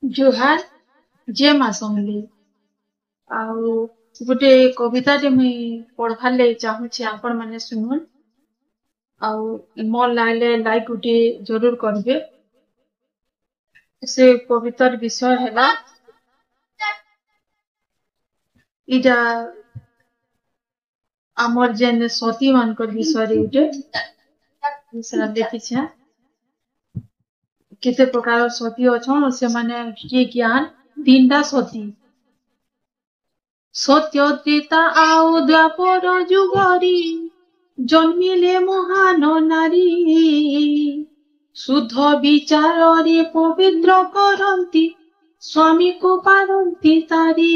जुहार जे मा समली आउ गोटे कविता जे मुई पढ़वार ले चाहूचे आपण माने सुनुन आउ मोर लागले लाइक गोटे जरूर करबे। से कवितार विषय हैला इटा आमर जेन सती मानकर विषय रे गोटे सेरा देखिछे केते प्रकार सती अछन से माने के ज्ञान तीनटा सती सत्य त्रेता आउ द्वापर जुगरी जन्मिले महान नारी शुद्ध विचार रे पवित्र करंती स्वामी को पारंती तारी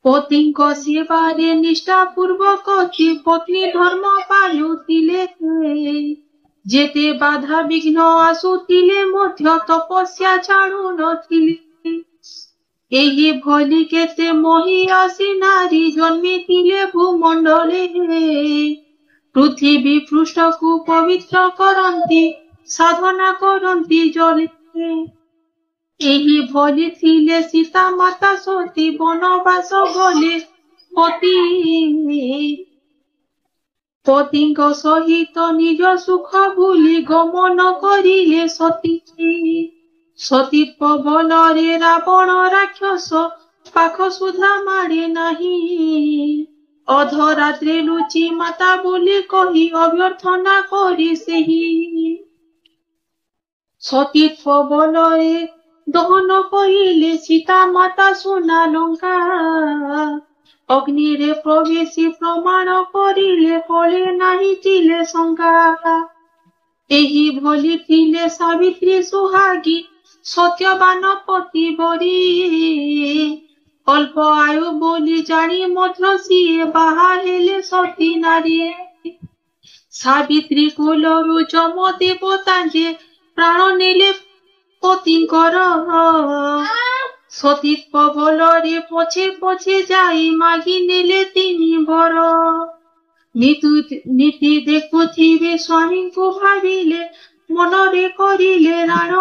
पतिଙ୍କ सेवारे निष्ठा पूर्वक पत्नी धर्म पालुतिले जेते बाधा विघ्न आसुतिले मध्य तपस्या छाड़ू नथिले एही भली केते महिषी नारी जन्मितिले भूमंडले पृथ्वी पृष्ठ को पवित्र करंती साधना करंती जले एही भली थिले सीता माता सती बनवास गले पतिଙ୍କ सहित निज सुख भूली गमन करिले सती सतीत्व बलरे रावण राक्षस पाख सुधा मारे नाही अधरात्रे लुचि माता बोली कही अभ्यर्थना करी सेही सतीत्व बलरे दहन कहिले सीता माता सुना लंका अग्नि रे प्रवेशी प्रमाण करिले कले नाही थिले शंका एही भली थिले सावित्री सुहागी सत्यवान पति बरी अल्प आयु बोली जानी मध्य सीए बाहा हेले सती नारी सावित्री कुलरु जम देवता जे प्राण नेले पतिंकर सतीत्व बलरे पछे पछे जाई मागी नेले तिनी बर नीति देखुथिबे स्वामी को भाविले मनरे करिले राण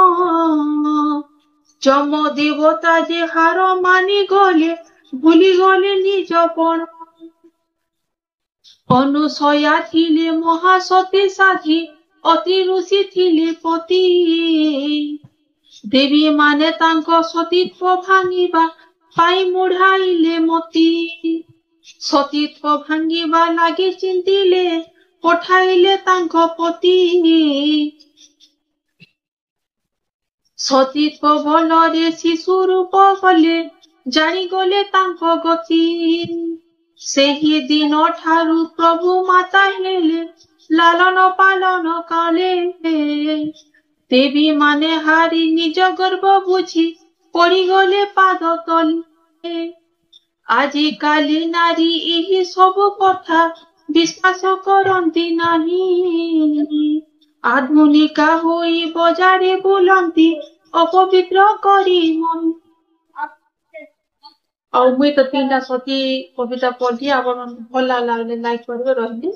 जम देवता जे हार मानि गले भूली गले निज पण अनुसया थिले महासती साधी अति ऋषि थिले पति देवी माने तांको सतीत्व भांगिबा पाई मुढ़ाइले मती सतीत्व भांगिबा लागे चिंतिले पठाइले तांको पति सतीत्व बलरे शिशु रूप गले जानी गले तांको गति सेही दिन ठारू प्रभु माता हेले लालन पालन काले देवी माने हारी निज गर्भ बुझी पड़ी गले पाद तले आजि काली नारी एही सब कथा विश्वास करंती नाही आधुनिका होई बजारे बुलंती अपवित्र करी मन और मुई तो तीनटा सती कविता पढ़ी आप भल लागले लाइक करबे रहली।